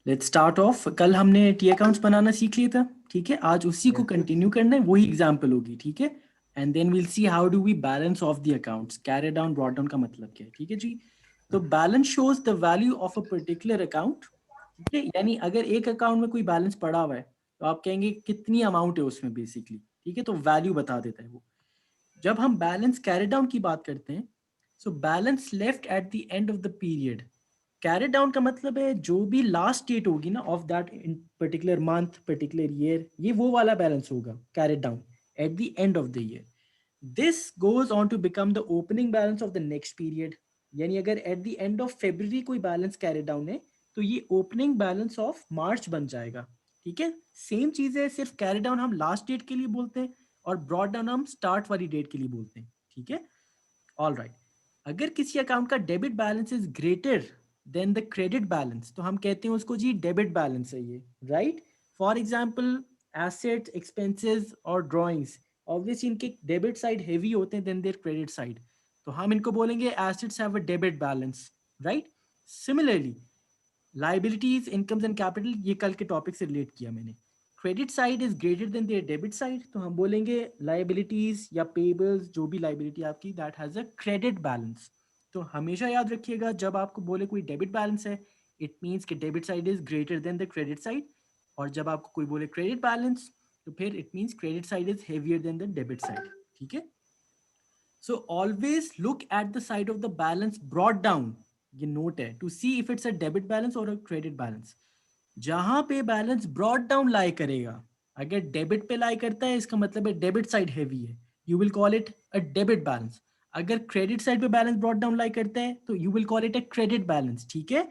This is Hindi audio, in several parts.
Let's start of. कल हमने टी अकाउंट्स बनाना सीख लिया था, ठीक है। आज उसी को Yes. कंटिन्यू करना है, वही एग्जांपल होगी, ठीक है। And then will see how do we balance of the accounts. Carry down brought down का मतलब क्या है, ठीक है जी। तो balance shows the value of a particular account, ठीक है। यानी अगर एक अकाउंट में कोई बैलेंस पड़ा हुआ है तो आप कहेंगे कितनी अमाउंट है उसमें बेसिकली, ठीक है। तो वैल्यू बता देता है वो। जब हम बैलेंस कैरी डाउन की बात करते हैं, so balance left at the end of the period. Carry down का मतलब है जो भी लास्ट डेट होगी ना of that particular month, particular year, ये वो वाला बैलेंस होगा carry down at the end of the year. This goes on to become the opening balance of the next period. यानी अगर at the end of February कोई बैलेंस कैरी डाउन है तो ये ओपनिंग बैलेंस ऑफ मार्च बन जाएगा, ठीक है। सेम चीज है, सिर्फ कैरी डाउन हम लास्ट डेट के लिए बोलते हैं और ब्रॉड डाउन हम स्टार्ट वाली डेट के लिए बोलते हैं, ठीक है। All right. अगर किसी अकाउंट का debit balance is greater than the credit balance तो हम कहते हैं उसको जी डेबिट बैलेंस है ये, right. For example assets, expenses और ड्रॉइंग्स, ऑब्वियसली इनके डेबिट साइड हेवी होते हैं देन देयर क्रेडिट साइड, तो हम इनको बोलेंगे assets have a debit balance, right. Similarly liabilities, incomes and capital, ये कल के टॉपिक से रिलेट किया मैंने। Credit side is greater than their debit side तो हम बोलेंगे लाइबिलिटीज या पेबल्स, जो भी लाइबिलिटी आपकी, that has a credit balance. तो हमेशा याद रखिएगा जब आपको बोले कोई डेबिट बैलेंस है, इट मीन्स कि debit side is greater than the credit side. और जब आपको कोई बोले क्रेडिट बैलेंस तो फिर it means credit side is heavier than the debit side, ठीक है। So always look at the side of the balance brought down, ये नोट है, to see if it's a debit balance और अ क्रेडिट बैलेंस। जहां पे बैलेंस ब्रॉड डाउन लाई करेगा, अगर डेबिट पे लाई करता है इसका मतलब है डेबिट साइड हैवी है, you will call it a debit balance. अगर क्रेडिट साइड पे बैलेंस ब्रॉड डाउन लाई करता है तो you will call it a credit balance, ठीक है।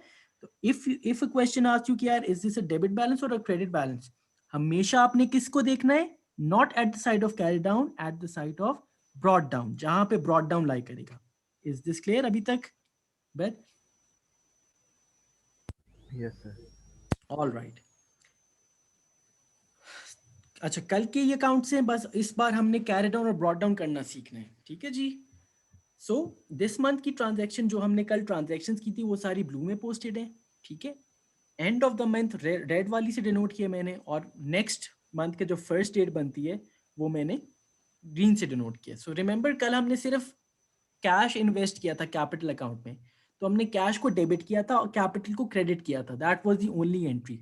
तो if a question asks you कि यार is this a debit balance और अ क्रेडिट बैलेंस, हमेशा आपने किसको देखना है, not at the side of carry down, at the side of brought down, जहां पे ब्रॉड डाउन लाई करेगा। इज दिस क्लियर अभी तक? बेट Yes, sir. All right. अच्छा, कल के ये अकाउंट से बस इस बार हमने कैरी डाउन और ब्रॉड डाउन करना सीखना है, ठीक है जी। सो दिस मंथ की ट्रांजैक्शन जो हमने कल ट्रांजैक्शंस की थी वो सारी ब्लू में पोस्टेड है, ठीक है। And of the month red वाली से डिनोट किया मैंने, और नेक्स्ट मंथ के जो फर्स्ट डेट बनती है वो मैंने ग्रीन से डिनोट किया। सो रिमेंबर कल हमने सिर्फ कैश इन्वेस्ट किया था कैपिटल अकाउंट में, तो हमने कैश को डेबिट किया था और कैपिटल को क्रेडिट किया था, that was the only entry.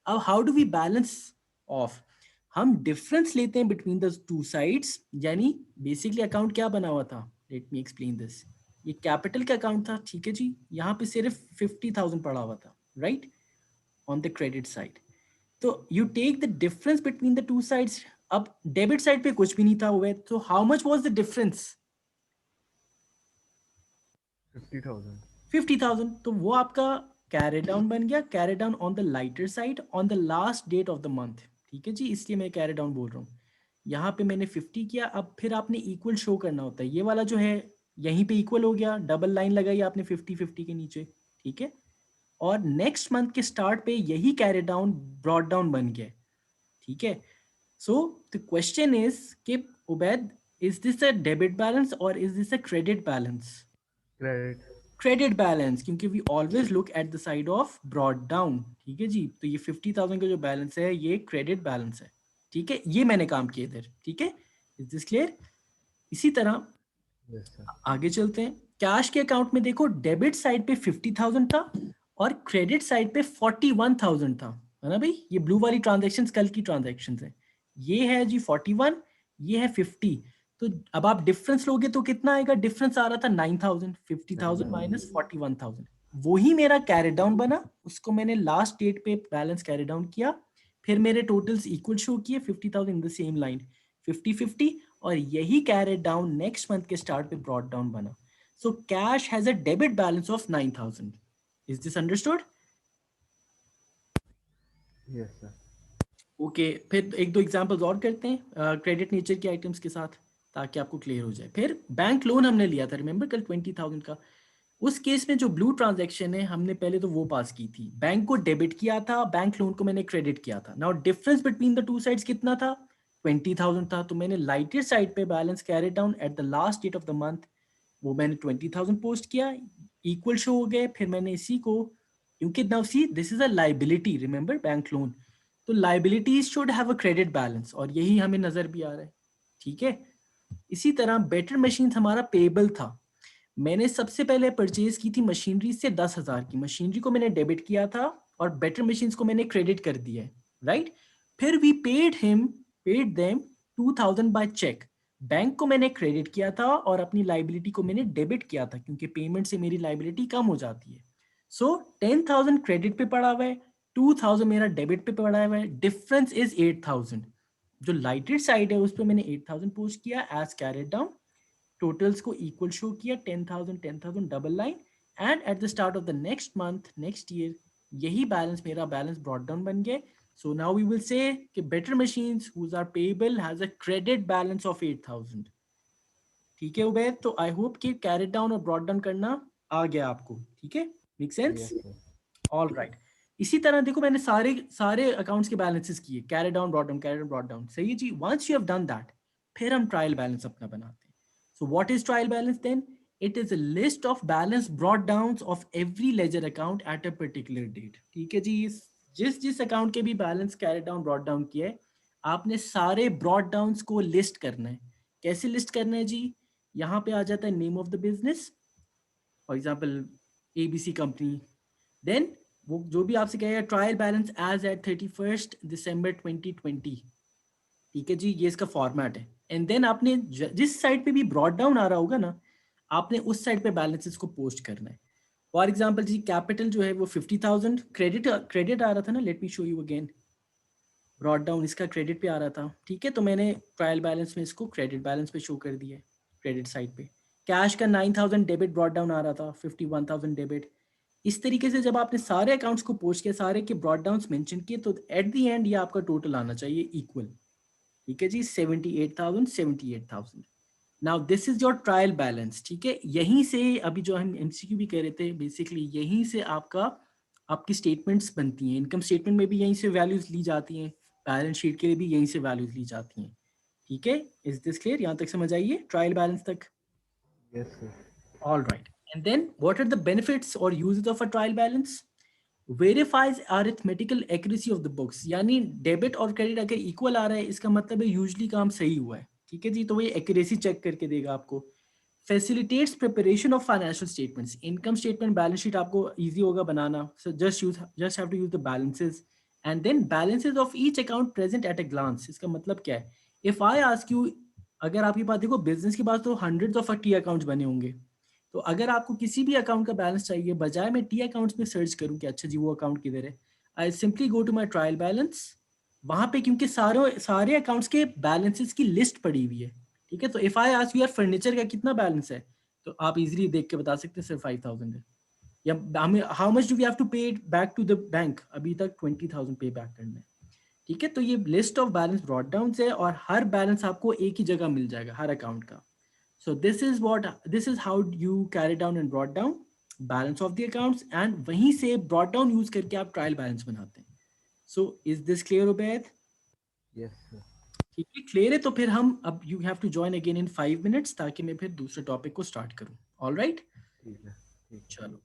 अब how do we balance of, हम डिफरेंस लेते हैं बिटवीन द टू साइड्स। यानी बेसिकली अकाउंट क्या बना हुआ था, लेट मी एक्सप्लेन दिस। ये कैपिटल का अकाउंट था, ठीक है जी। यहाँ पे सिर्फ 50,000 पड़ा हुआ था, right, on the credit side. तो you take the difference between the two sides. अब डेबिट साइड पे कुछ भी नहीं था हुए, तो how much was the difference? 50,000. 50,000। तो वो आपका कैरी डाउन बन गया, carry down on the lighter side on the last date of the month, ठीक है जी। इसलिए मैं कैरी डाउन बोल रहा हूँ। यहाँ पे मैंने 50 किया, अब फिर आपने इक्वल शो करना होता है, ये वाला जो है यहीं पे इक्वल हो गया, डबल लाइन लगाई आपने 50-50 के नीचे, ठीक है। और नेक्स्ट मंथ के स्टार्ट पे यही कैरी डाउन ब्रॉड डाउन बन गया, ठीक है। सो द क्वेश्चन इज कि Ubaid, is this a debit balance और is this a credit balance? Credit. Credit balance, क्योंकि we always look at the side of brought down, ठीक है जी। तो ये 50,000 का जो बैलेंस है ये क्रेडिट बैलेंस है, ठीक है। ये मैंने काम किया इधर, ठीक है। Is this clear? इसी तरह Yes, sir. आगे चलते हैं। कैश के अकाउंट में देखो, डेबिट साइड पे 50,000 था और क्रेडिट साइड पे 41,000 था, है ना भाई। ये ब्लू वाली ट्रांजेक्शन कल की ट्रांजेक्शन है, ये है जी 41, ये है 50। तो अब आप डिफरेंस लोगे तो कितना आएगा, डिफरेंस आ रहा था 9,000, 50,000 माइनस 41,000। वही मेरा कैरी डाउन बना, उसको मैंने लास्ट डेट पे बैलेंस कैरी डाउन किया, फिर मेरे टोटल्स इक्वल शो किए, 50,000 इन द सेम लाइन, 50-50। और यही कैरी डाउन नेक्स्ट मंथ के स्टार्ट पे ब्रॉट डाउन बना। So cash has a debit balance of 9,000। Is this understood? Yes, sir. Okay, फिर एक दो एग्जांपल्स और करते हैं क्रेडिट नेचर के आइटम्स के साथ, ताकि आपको क्लियर हो जाए। फिर बैंक लोन हमने लिया था, रिमेंबर कल 20,000 का। उस केस में जो ब्लू ट्रांजैक्शन है हमने पहले तो वो पास की थी, बैंक को डेबिट किया था, बैंक लोन को मैंने क्रेडिट किया था। Now difference between the two sides कितना था, 20,000 था। तो मैंने लाइटर साइड पे balance carry down at the last date of the month, वो मैंने 20,000 पोस्ट किया, इक्वल शो हो गए। फिर मैंने इसी को क्योंकि now see this is a liability, remember bank loan, तो liabilities should have a credit balance, और यही हमें नजर भी आ रहा है, ठीक है। इसी तरह बेटर मशीन हमारा पेबल था, मैंने सबसे पहले परचेज की थी मशीनरी से 10,000 की, मशीनरी को मैंने डेबिट किया था और बेटर मशीन्स को मैंने क्रेडिट कर दिया है, राइट। फिर we paid them 2,000 by cheque, bank को मैंने क्रेडिट किया था और अपनी लाइबिलिटी को मैंने डेबिट किया था, क्योंकि पेमेंट से मेरी लाइबिलिटी कम हो जाती है। सो 10,000 क्रेडिट पे पड़ा हुआ है, 2,000 मेरा डेबिट पे पड़ा हुआ है, डिफरेंस इज 8,000। जो लाइटेड साइड है उस पर मैंने 8,000 पोस्ट किया एज कैरेट डाउन, टोटल्स को इक्वल शो किया, 10,000 double line, and at the start of the next month next year यही बैलेंस मेरा बैलेंस ब्रॉट डाउन बन गया। So now we will say कि better machines whose are payable has a credit balance of 8,000। ठीक है उबैद, तो आई होप कि कैरेट डाउन और ब्रॉट डाउन करना आ गया आपको, ठीक है, make sense? Yes, sir. All right. इसी तरह देखो मैंने सारे सारे अकाउंट्स के बैलेंसेस किए, carried down brought down, carried brought down, सही है जी। Once you have done that, फिर हम ट्रायल बैलेंस अपना बनाते हैं। So what is trial balance then? It is a list of balance brought downs of every ledger account at a particular date, ठीक है जी। जिस जिस अकाउंट के भी balance carried down brought down किया है, आपने सारे ब्रॉट डाउन्स को लिस्ट करना है। कैसे लिस्ट करना है जी? यहाँ पे आ जाता है name of the business, for example ABC company, then वो जो भी आपसे कहेगा trial balance as at 31 December 2020, ठीक है जी, ये इसका फॉर्मेट है। एंड देन आपने जिस साइड पे भी ब्रॉड डाउन आ रहा होगा ना, आपने उस साइड पे बैलेंसेस को पोस्ट करना है। फॉर एग्जांपल जी कैपिटल जो है वो 50,000 क्रेडिट क्रेडिट आ रहा था ना, let me show you again, brought down इसका क्रेडिट पे आ रहा था, ठीक है, तो मैंने ट्रायल बैलेंस में इसको क्रेडिट बैलेंस पे शो कर दिया है, क्रेडिट साइड पे। कैश का 9,000 डेबिट ब्रॉड डाउन आ रहा था, 51,000 डेबिट। इस तरीके से जब आपने सारे अकाउंट्स को पोस्ट किया, सारे के ब्रॉड डाउन्स मेंशन किए, तो एट द एंड ये आपका टोटल आना चाहिए इक्वल, ठीक है जी, 78,000। Now this is your trial balance, ठीक है। यहीं से अभी जो हम MCQ भी कह रहे थे, बेसिकली यहीं से आपका आपकी स्टेटमेंट्स बनती हैं, इनकम स्टेटमेंट में भी यहीं से वैल्यूज ली जाती हैं, बैलेंस शीट के लिए भी यहीं से वैल्यूज ली जाती हैं, ठीक है। Is this clear? यहाँ तक समझ आइए ट्रायल बैलेंस तक? Yes, sir. All right. And then what are the benefits or uses of a trial balance? Verifies arithmetical accuracy of the books, यानी डेबिट और क्रेडिट अगर इक्वल आ रहा है, इसका मतलब है यूजली काम सही हुआ है, ठीक है जी, तो ये एक्यूरेसी चेक करके देगा आपको। Facilitates preparation of financial statements, income statement balance sheet आपको इजी होगा बनाना, so just have to use the balances, and then balances of each account present at a glance. इसका मतलब क्या है? इफ आई आस्क यू, अगर आपके पास देखो बिजनेस के पास तो हंड्रेड्स ऑफ टी अकाउंट्स बने होंगे, तो अगर आपको किसी भी अकाउंट का बैलेंस चाहिए, बजाय मैं टी अकाउंट्स में सर्च करूं कि अच्छा जी वो अकाउंट किधर है, I simply go to my trial balance, वहां पे क्योंकि सारे अकाउंट्स के बैलेंसेस की लिस्ट पड़ी हुई है, ठीक है। तो इफ आई आस्क यू यार फर्नीचर का कितना बैलेंस है, तो आप इजीली देख के बता सकते हैं सिर्फ 5,000 है, या हमें how much do we have to pay back to the bank, अभी तक 20,000 पे बैक करना है, ठीक है। तो ये list of balance brought down है, और हर बैलेंस आपको एक ही जगह मिल जाएगा हर अकाउंट का। So this is how you carry down and brought down balance of the accounts, and वहीं से brought down use करके आप ट्रायल बैलेंस बनाते हैं। So is this clear Ubaid? Yes, sir. ठीक है, क्लियर है। तो फिर हम अब you have to join again in 5 minutes, ताकि मैं फिर दूसरे टॉपिक को स्टार्ट करूं। All right? ठीक है, ठीक है। चलो।